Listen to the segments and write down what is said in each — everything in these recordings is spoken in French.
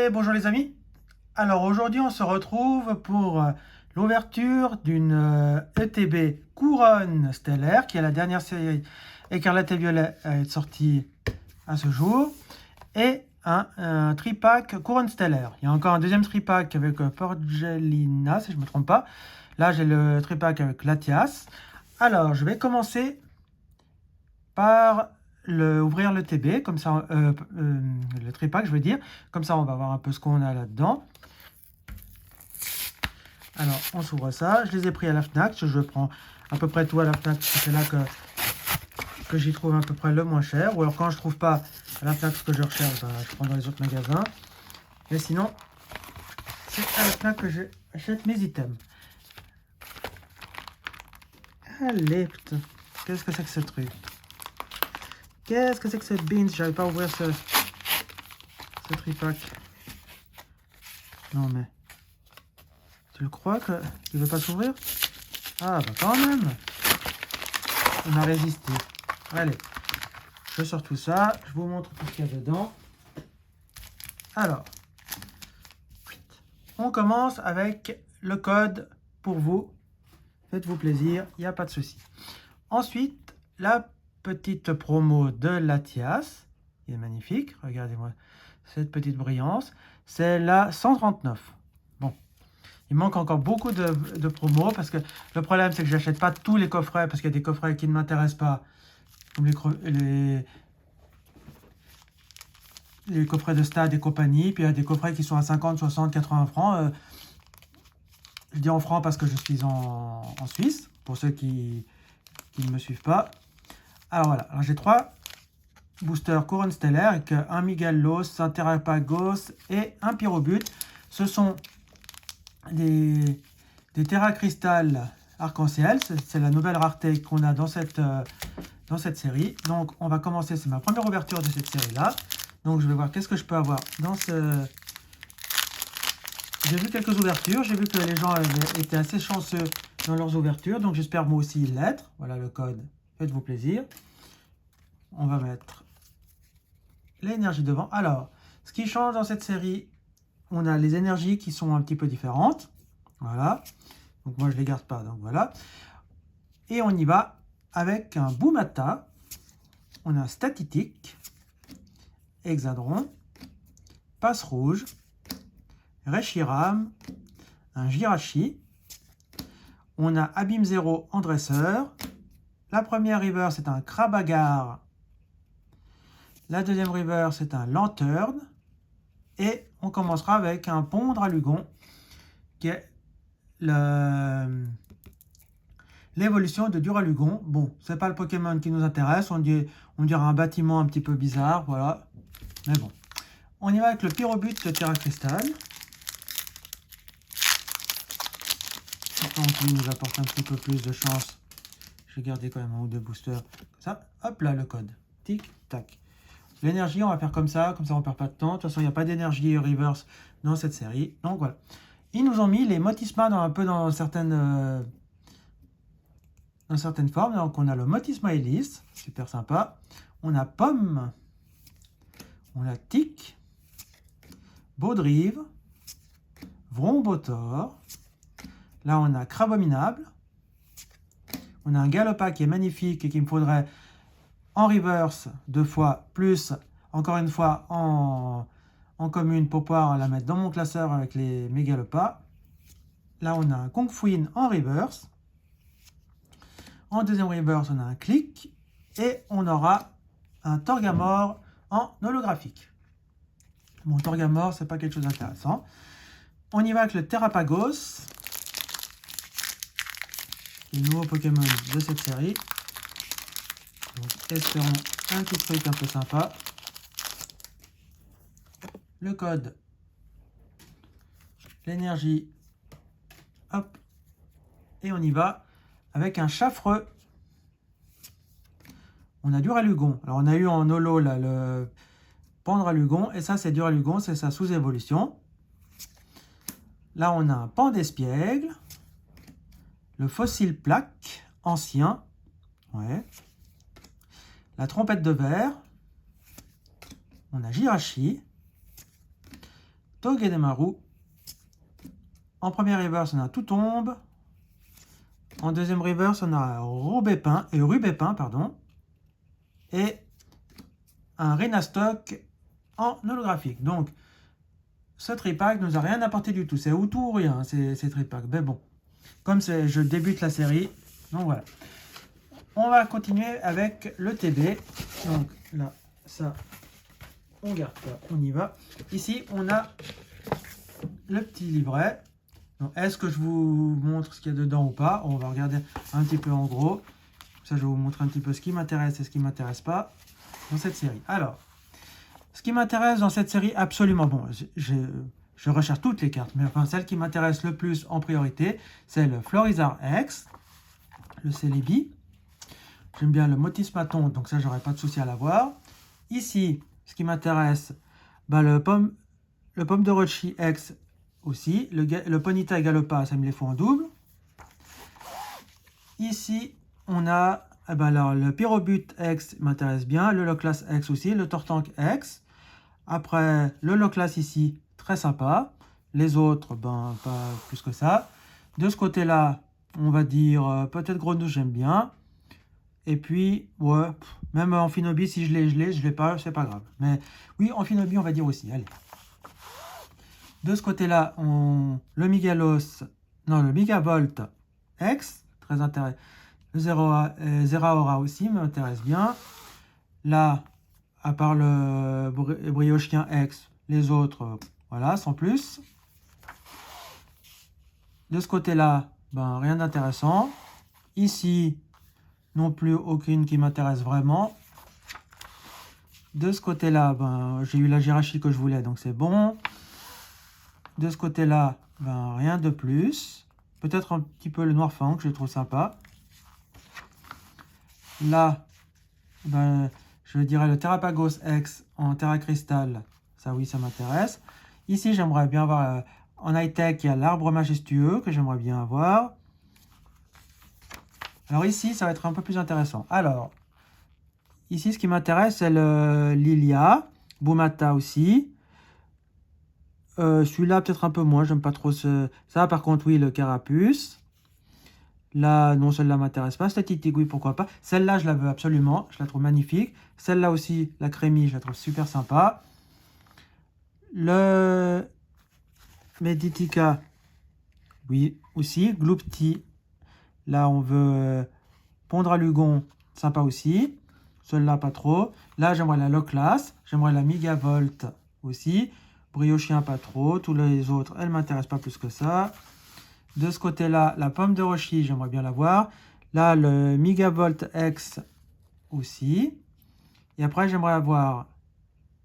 Et bonjour les amis. Alors aujourd'hui on se retrouve pour l'ouverture d'une ETB Couronne Stellaire qui est la dernière série Écarlate et Violet à être sortie à ce jour, et un tripack Couronne Stellaire. Il y a encore un deuxième tripack avec Forgelina si je ne me trompe pas. Là j'ai le tripack avec Latias. Alors je vais commencer par ouvrir le TB, comme ça, le tripack, je veux dire. Comme ça, on va voir un peu ce qu'on a là-dedans. Alors, on s'ouvre ça. Je les ai pris à la Fnac. Je prends à peu près tout à la Fnac, parce que c'est là que j'y trouve à peu près le moins cher. Ou alors, quand je trouve pas à la Fnac ce que je recherche, je prends dans les autres magasins. Mais sinon, c'est à la Fnac que j'achète mes items. Allez, putain. Qu'est-ce que c'est que ce truc? Qu'est-ce que c'est que cette beans? J'arrive pas à ouvrir ce tripack. Non mais... Tu le crois qu'il veut pas s'ouvrir? Ah bah quand même. On a résisté. Allez. Je sors tout ça. Je vous montre tout ce qu'il y a dedans. Alors. On commence avec le code pour vous. Faites-vous plaisir. Il n'y a pas de souci. Ensuite, la petite promo de Latias. Il est magnifique. Regardez-moi cette petite brillance. C'est la 139. Bon. Il manque encore beaucoup de promos parce que le problème c'est que j'achète pas tous les coffrets parce qu'il y a des coffrets qui ne m'intéressent pas, comme les coffrets de stade et compagnie. Puis il y a des coffrets qui sont à 50, 60, 80 francs. Je dis en francs parce que je suis en Suisse, pour ceux qui ne me suivent pas. Alors voilà, alors j'ai 3 boosters Couronne Stellaire avec un Miguelos, un Terrapagos et un Pyrobut. Ce sont des Terra Cristal arc-en-ciel. C'est la nouvelle rareté qu'on a dans cette série. Donc on va commencer, c'est ma première ouverture de cette série là. Donc je vais voir qu'est-ce que je peux avoir dans ce... J'ai vu quelques ouvertures, j'ai vu que les gens étaient assez chanceux dans leurs ouvertures, donc j'espère moi aussi l'être. Voilà le code, faites-vous plaisir. On va mettre l'énergie devant. Alors, ce qui change dans cette série, on a les énergies qui sont un petit peu différentes. Voilà. Donc moi je ne les garde pas, donc voilà. Et on y va avec un Boumata. On a un Statitique, Hexadron, Passe Rouge, Reshiram, un Jirachi. On a Abîme Zéro en dresseur. La première river, c'est un Krabagar. La deuxième river, c'est un Lanterne. Et on commencera avec un Pondre à Lugon, qui est l'évolution de Duralugon. Bon, c'est pas le Pokémon qui nous intéresse. On dirait un bâtiment un petit peu bizarre, voilà. Mais bon. On y va avec le Pyrobut de Terra Cristal. Qui nous apporte un petit peu plus de chance. Je vais garder quand même un ou deux boosters. Comme ça, hop là, le code. Tic, tac. L'énergie, on va faire comme ça on ne perd pas de temps. De toute façon, il n'y a pas d'énergie reverse dans cette série. Donc voilà. Ils nous ont mis les Motisma dans certaines formes. Donc on a le Motisma Hélice, super sympa. On a Pomme. On a Tic. Baudrive. Vrombotor. Là, on a Crabominable. On a un Galopa qui est magnifique et qu'il me faudrait en reverse 2 fois, plus encore une fois en commune pour pouvoir la mettre dans mon classeur avec les Mégalopas. Là, on a un Kongfuin en reverse. En deuxième reverse, on a un Click. Et on aura un Torgamore en holographique. Bon, Torgamore, c'est pas quelque chose d'intéressant. On y va avec le Terrapagos. Le nouveau Pokémon de cette série. Donc, espérons un petit truc un peu sympa. Le code. L'énergie. Hop. Et on y va avec un Chaffreux. On a Duralugon. Alors, on a eu en holo là, le Pandralugon. Et ça, c'est Duralugon. C'est sa sous-évolution. Là, on a un Pandespiègle. Le Fossile Plaque, ancien. Ouais. La Trompette de Verre. On a Jirachi. Togedemaru. En premier reverse, on a Tout tombe. En deuxième reverse, on a Rubépin, pardon. Et un Renastock en holographique. Donc, ce tripack nous a rien apporté du tout. C'est ou tout ou rien, hein, ces tripacks. Mais bon, comme je débute la série, donc voilà. On va continuer avec le TB. Donc là, ça, on garde ça, on y va. Ici, on a le petit livret. Est-ce que je vous montre ce qu'il y a dedans ou pas? On va regarder un petit peu en gros. Ça, je vais vous montrer un petit peu ce qui m'intéresse et ce qui ne m'intéresse pas dans cette série. Alors, ce qui m'intéresse dans cette série, absolument, bon, je recherche toutes les cartes, mais enfin, celle qui m'intéresse le plus en priorité, c'est le Florizarre X, le Celebi. J'aime bien le Motismaton, donc ça, j'aurais pas de souci à l'avoir. Ici, ce qui m'intéresse, bah, le pomme de Rochi X aussi. Le Ponyta et Galopa, ça me les faut en double. Ici, on a alors, le Pyrobut X m'intéresse bien, le Loclas X aussi, le Tortank X. Après, le Loclas ici, très sympa. Les autres, ben, pas plus que ça. De ce côté-là, on va dire peut-être Grenouille, j'aime bien. Et puis, ouais, même Amphinobi, si je l'ai pas, c'est pas grave. Mais oui, Amphinobi, on va dire aussi, allez. De ce côté-là, le Megavolt X, très intéressant. Le Zeraora aussi m'intéresse bien. Là, à part le Briochien X, les autres, voilà, sans plus. De ce côté-là, ben, rien d'intéressant. Ici, non plus aucune qui m'intéresse vraiment. De ce côté-là, ben, j'ai eu la Jirachi que je voulais, donc c'est bon. De ce côté-là, ben, rien de plus. Peut-être un petit peu le Noir Fang, que je trouve sympa. Là, ben, je dirais le Terrapagos X en Terra Cristal. Ça, oui, ça m'intéresse. Ici, j'aimerais bien avoir en high-tech, il y a l'arbre majestueux que j'aimerais bien avoir. Alors ici, ça va être un peu plus intéressant. Alors, ici, ce qui m'intéresse, c'est le Lilia. Bumata aussi. Celui-là, peut-être un peu moins. J'aime pas trop ça. Par contre, oui, le Carapuce. Là, non, celle-là m'intéresse pas. Cette Titigui, pourquoi pas. Celle-là, je la veux absolument. Je la trouve magnifique. Celle-là aussi, la Crémie, je la trouve super sympa. Le Meditica, oui, aussi. Gloupti, là, on veut Pondre à Lugon, sympa aussi. Celle-là, pas trop. Là, j'aimerais la Loclas. J'aimerais la Megavolt aussi. Briochien, pas trop. Tous les autres, elles ne m'intéressent pas plus que ça. De ce côté-là, la pomme de Rochi, j'aimerais bien la voir. Là, le Megavolt X aussi. Et après, j'aimerais avoir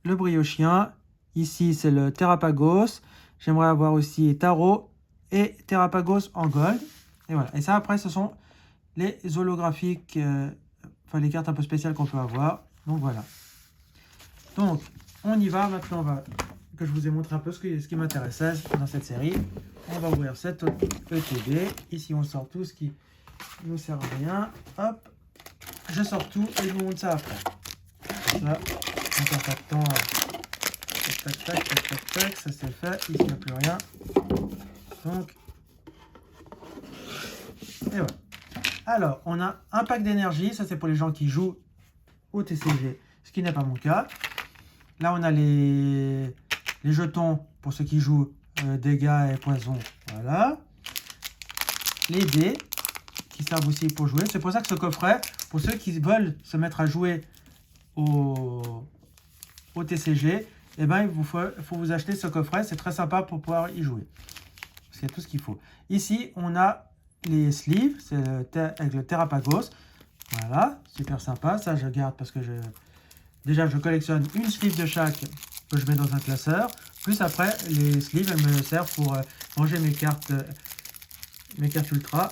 le Briochien. Ici, c'est le Terrapagos. J'aimerais avoir aussi Taro et Terrapagos en gold. Et voilà. Et ça, après, ce sont les holographiques, enfin les cartes un peu spéciales qu'on peut avoir. Donc voilà. Donc, on y va. Maintenant, que je vous ai montré un peu ce qui m'intéressait dans cette série. On va ouvrir cette ETB. Ici, on sort tout ce qui nous sert à rien. Hop, je sors tout et je vous montre ça après. Là, on perd pas de temps. Tac, tac, tac, tac, tac, ça c'est fait. Ici, il n'y a plus rien. Donc, et voilà. Alors, on a un pack d'énergie. Ça, c'est pour les gens qui jouent au TCG, ce qui n'est pas mon cas. Là, on a les jetons pour ceux qui jouent dégâts et poison. Voilà. Les dés qui servent aussi pour jouer. C'est pour ça que ce coffret, pour ceux qui veulent se mettre à jouer au TCG, eh ben, il faut vous acheter ce coffret. C'est très sympa pour pouvoir y jouer. Parce qu'il y a tout ce qu'il faut. Ici, on a les sleeves. C'est avec le Terrapagos. Voilà, super sympa. Ça, je garde parce que déjà, je collectionne une sleeve de chaque que je mets dans un classeur. Plus après, les sleeves, elles me servent pour ranger mes cartes ultra.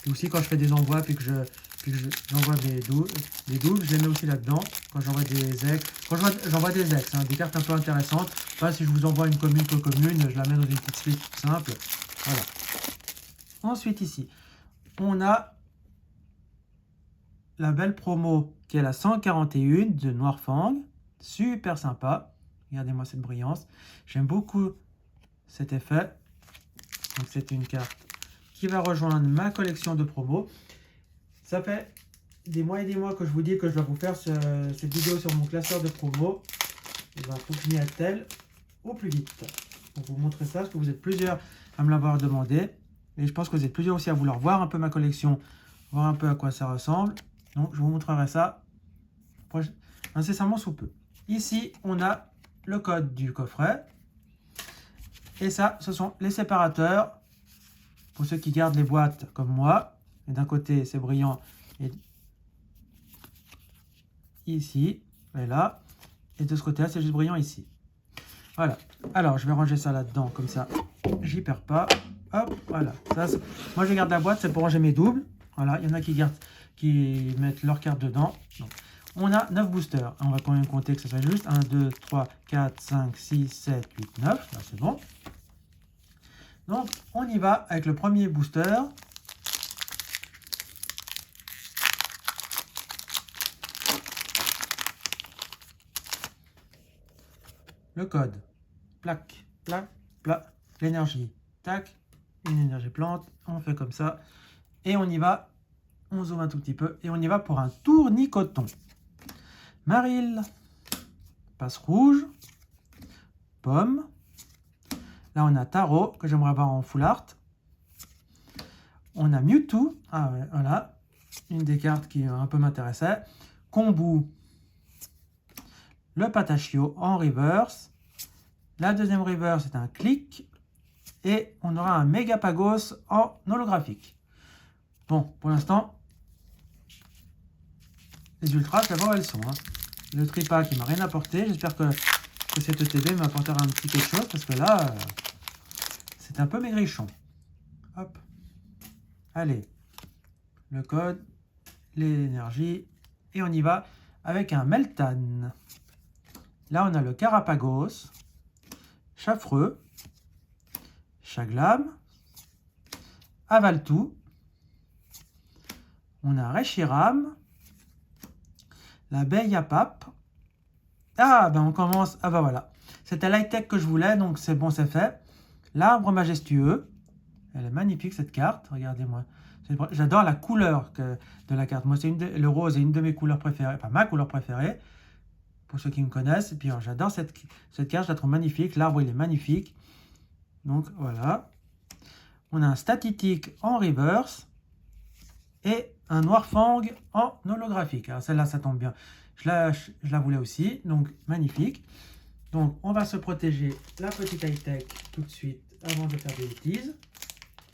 Et aussi, quand je fais des envois, puis que j'envoie des doubles, je les mets aussi là-dedans. Quand j'envoie des ex. Quand j'envoie des ex, hein, des cartes un peu intéressantes. Pas si je vous envoie une commune peu commune, je la mets dans une petite sleeve toute simple. Voilà. Ensuite, ici, on a la belle promo qui est la 141 de Noir Fang. Super sympa. Regardez-moi cette brillance. J'aime beaucoup cet effet. Donc c'est une carte qui va rejoindre ma collection de promos. Ça fait des mois et des mois que je vous dis que je dois vous faire cette vidéo sur mon classeur de promos. Il va faut que je m'y attelle au plus vite. Pour vous montrer ça, parce que vous êtes plusieurs à me l'avoir demandé. Et je pense que vous êtes plusieurs aussi à vouloir voir un peu ma collection, voir un peu à quoi ça ressemble. Donc je vous montrerai ça incessamment sous peu. Ici, on a le code du coffret. Et ça, ce sont les séparateurs. Pour ceux qui gardent les boîtes comme moi. Et d'un côté, c'est brillant. Et ici, et là. Et de ce côté-là, c'est juste brillant ici. Voilà. Alors, je vais ranger ça là-dedans, comme ça, j'y perds pas. Hop, voilà. Ça, moi, je garde la boîte, c'est pour ranger mes doubles. Voilà, il y en a qui mettent leur carte dedans. Donc, on a 9 boosters. On va quand même compter que ça soit juste. 1, 2, 3, 4, 5, 6, 7, 8, 9. Là, c'est bon. Donc, on y va avec le premier booster. Le code. Plaque, plaque, plaque. L'énergie. Tac. Une énergie plante. On fait comme ça. Et on y va. On zoome un tout petit peu. Et on y va pour un tournicoton. Maril. Passe rouge. Pomme. Là, on a Tarot, que j'aimerais avoir en full art. On a Mewtwo. Ah ouais, voilà. Une des cartes qui un peu m'intéressait. Kombu. Le Patachio en reverse. La deuxième reverse, c'est un clic. Et on aura un Megapagos en holographique. Bon, pour l'instant, les ultras, je vais voir où elles sont. Hein. Le Tripa qui m'a rien apporté. J'espère que cette ETB m'apportera un petit quelque chose. Parce que là, c'est un peu maigrichon. Hop. Allez. Le code, l'énergie. Et on y va avec un Meltan. Là, on a le Carapagos. Chafreux. Chaglam. Avaltou. On a Reshiram. L'abeille à pape. Ah, ben on commence. Ah, ben voilà. C'était l'high-tech que je voulais, donc c'est bon, c'est fait. L'arbre majestueux. Elle est magnifique, cette carte. Regardez-moi. J'adore la couleur de la carte. Moi, le rose est une de mes couleurs préférées. Enfin, ma couleur préférée. Pour ceux qui me connaissent. Et puis, j'adore cette carte. Je la trouve magnifique. L'arbre, il est magnifique. Donc, voilà. On a un Statitique en reverse. Et un Noirfang en holographique. Alors celle-là, ça tombe bien. Je la voulais aussi. Donc, magnifique. Donc, on va se protéger la petite high-tech tout de suite avant de faire des bêtises.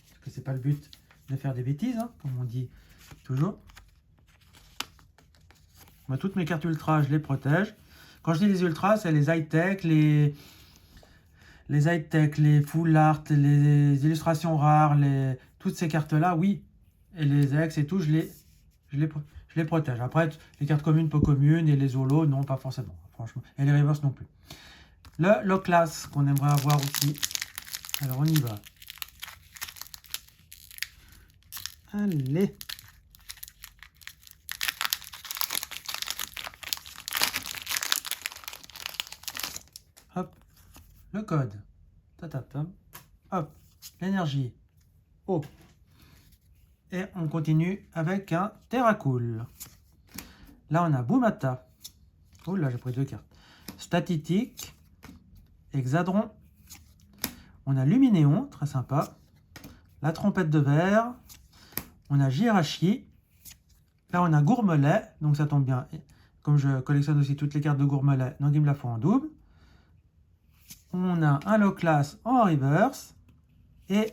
Parce que c'est pas le but de faire des bêtises, hein, comme on dit toujours. Moi, toutes mes cartes ultra, je les protège. Quand je dis les ultras, c'est les high-tech, les high-tech, les full art, les illustrations rares, toutes ces cartes-là, oui. Et les ex et tout, je les protège. Après, les cartes communes, peu communes, et les holos, non, pas forcément, franchement. Et les reverse non plus. Le low class qu'on aimerait avoir aussi. Alors, on y va. Allez. Hop. Le code. Tatatam. Hop. L'énergie. Oh. Et on continue avec un Terracool. Là, on a Boumata. Oh là, j'ai pris 2 cartes. Statitique. Hexadron. On a Luminéon, très sympa. La trompette de verre. On a Jirachi. Là, on a Gourmelet. Donc, ça tombe bien. Comme je collectionne aussi toutes les cartes de Gourmelet, donc il me la faut en double. On a un low class en reverse. Et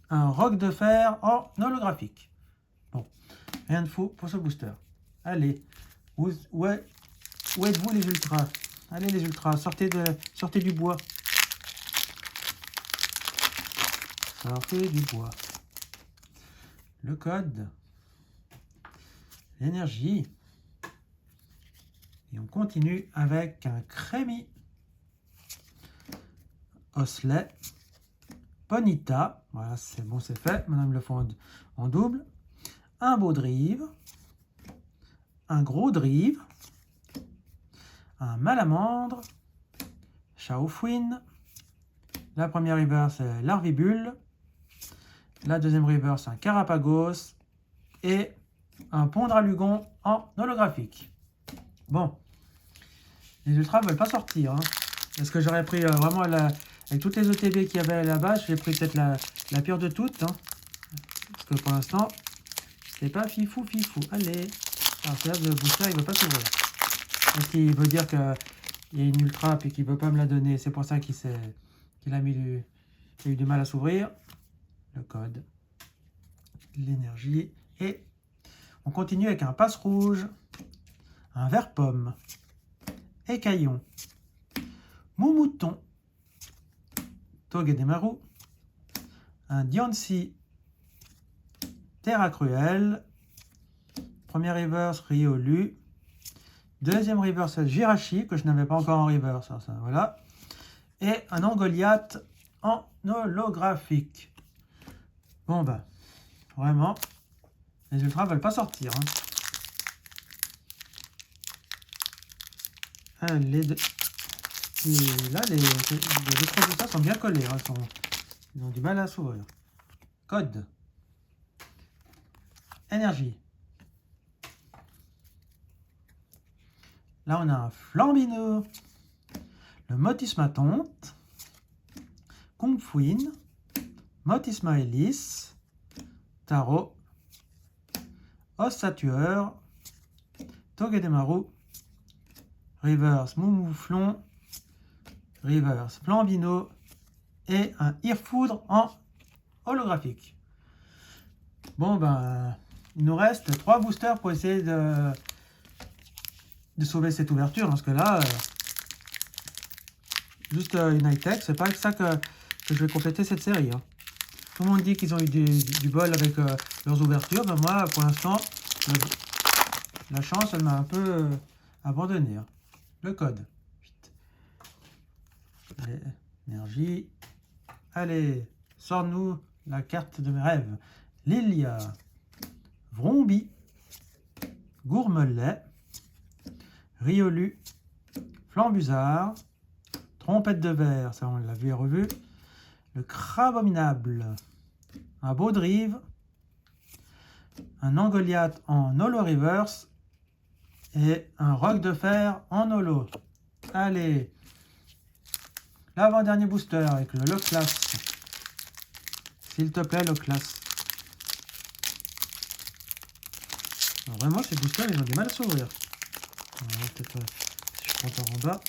un roc de fer en holographique. Bon, rien de fou pour ce booster. Allez, où êtes-vous les ultras? Allez les ultras, sortez du bois. Sortez du bois. Le code. L'énergie. Et on continue avec un Crémi. Osselet. Ponita. Voilà, c'est bon, c'est fait. Maintenant, il me le faut en double. Un beau drive. Un gros drive. Un malamandre. Shaofouine. La première river, c'est l'Arvibule. La deuxième river, c'est un Carapagos. Et un Pondralugon en holographique. Bon. Les ultras ne veulent pas sortir. Hein. Est-ce que j'aurais pris vraiment avec toutes les ETB qu'il y avait là-bas, j'ai pris peut-être la pire de toutes. Hein. Parce que pour l'instant, c'est pas fifou. Allez. Alors c'est là le booster, il ne veut pas s'ouvrir. Est-ce qu'il veut dire qu'il y a une ultra et qu'il ne veut pas me la donner? C'est pour ça qu'il a eu du mal à s'ouvrir. Le code. L'énergie. Et on continue avec un passe rouge. Un vert pomme. Écaillon. Moumouton. Togedemaru. Un Diancie. Terra Cruelle. Premier reverse Riolu. Deuxième reverse Jirachi, que je n'avais pas encore en reverse. Ça, voilà. Et un Angoliath en holographique. Bon ben, vraiment, les ultras ne veulent pas sortir. Hein. Là, les rétroboosters sont bien collés. Hein, ils ont du mal à s'ouvrir. Code. Énergie. Là, on a un Flambino, le Motisma Tonte, Kungfuin, Motisma Hélice, Tarot, Ossatueur, Togedemaru, Reverse Moumouflon, Reverse Flambino et un Irfoudre en holographique. Bon, ben, il nous reste 3 boosters pour essayer de sauver cette ouverture, parce que là, juste une high-tech, c'est pas avec ça que je vais compléter cette série. Hein. Tout le monde dit qu'ils ont eu du bol avec leurs ouvertures, mais moi, pour l'instant, la chance, elle m'a un peu abandonné. Hein. Le code. L'énergie. Allez, sors-nous la carte de mes rêves. Lilia. Vrombi. Gourmelet. Riolu, Flambusard, Trompette de verre, ça on l'a vu et revu, le Crabominable, un Baudrive, un Angoliath en holo reverse et un Roc de fer en holo. Allez, l'avant-dernier booster avec le Loclas. S'il te plaît, Loclas. Vraiment, ces boosters, ils ont du mal à s'ouvrir. Peut-être si je prends par en bas.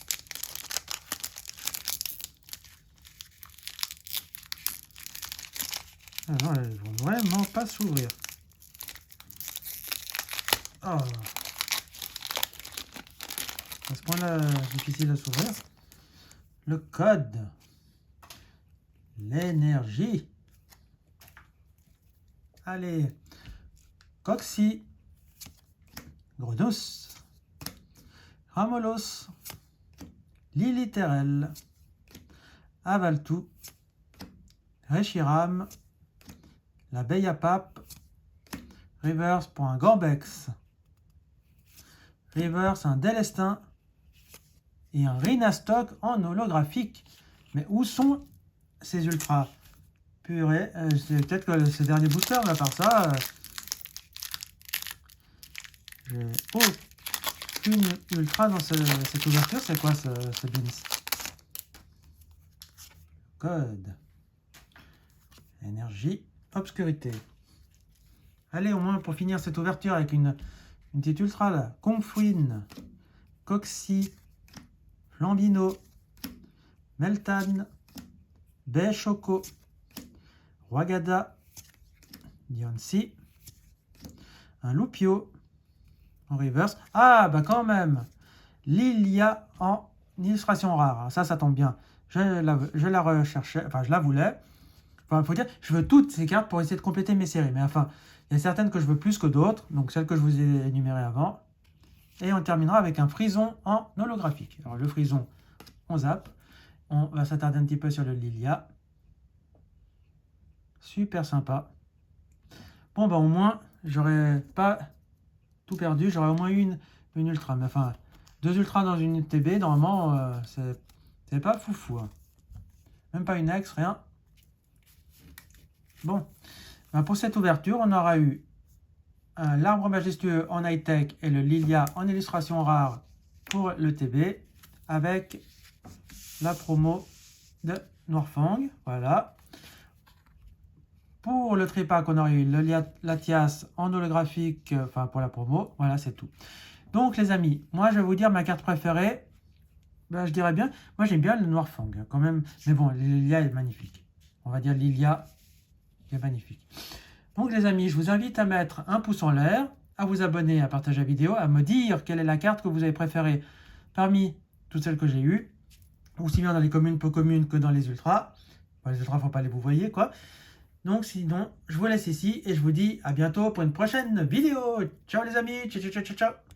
Ah non, elles vont vraiment pas s'ouvrir. Oh. À ce point-là, difficile à s'ouvrir. Le code. L'énergie. Allez. Coxy. Grodus. Ramolos, Liliterel, Avaltou, Reshiram, l'abeille à pape, Reverse pour un Gambex, Reverse un Délestin et un Rhinastock en holographique. Mais où sont ces ultras? Purée, c'est peut-être que ce dernier booster, mais à part ça, j'ai une ultra dans cette ouverture. C'est quoi ce bins? Code. Énergie. Obscurité. Allez, au moins pour finir cette ouverture avec une petite ultra là. Kungfuin. Coxy. Flambino. Meltan. Baie Choco. Rwagada. Diancie. Un Lupio. En reverse. Ah, bah quand même. Lilia en illustration rare. Ça tombe bien. Je la recherchais. Enfin, je la voulais. Enfin, faut dire, je veux toutes ces cartes pour essayer de compléter mes séries. Mais enfin, il y a certaines que je veux plus que d'autres. Donc, celles que je vous ai énumérées avant. Et on terminera avec un frison en holographique. Alors, le frison, on zappe. On va s'attarder un petit peu sur le Lilia. Super sympa. Bon, bah au moins, j'aurais pas tout perdu. J'aurais au moins eu une ultra. Mais enfin, 2 ultras dans une TB, normalement, C'est pas foufou. Hein. Même pas une ex, rien. Bon. Ben, pour cette ouverture, on aura eu l'arbre majestueux en high-tech et le Lilia en illustration rare pour le TB avec la promo de Noirfang. Voilà. Pour le tripack, on aura eu le Latias en holographique, enfin pour la promo. Voilà, c'est tout. Donc les amis, moi je vais vous dire ma carte préférée. Ben, je dirais bien, moi j'aime bien le Noirfang quand même. Mais bon, Lilia est magnifique. On va dire Lilia est magnifique. Donc les amis, je vous invite à mettre un pouce en l'air, à vous abonner, à partager la vidéo, à me dire quelle est la carte que vous avez préférée parmi toutes celles que j'ai eues, aussi bien dans les communes, peu communes que dans les ultras. Enfin, les ultras, il ne faut pas les vous voyez quoi. Donc sinon, je vous laisse ici et je vous dis à bientôt pour une prochaine vidéo. Ciao les amis, ciao ciao ciao ciao.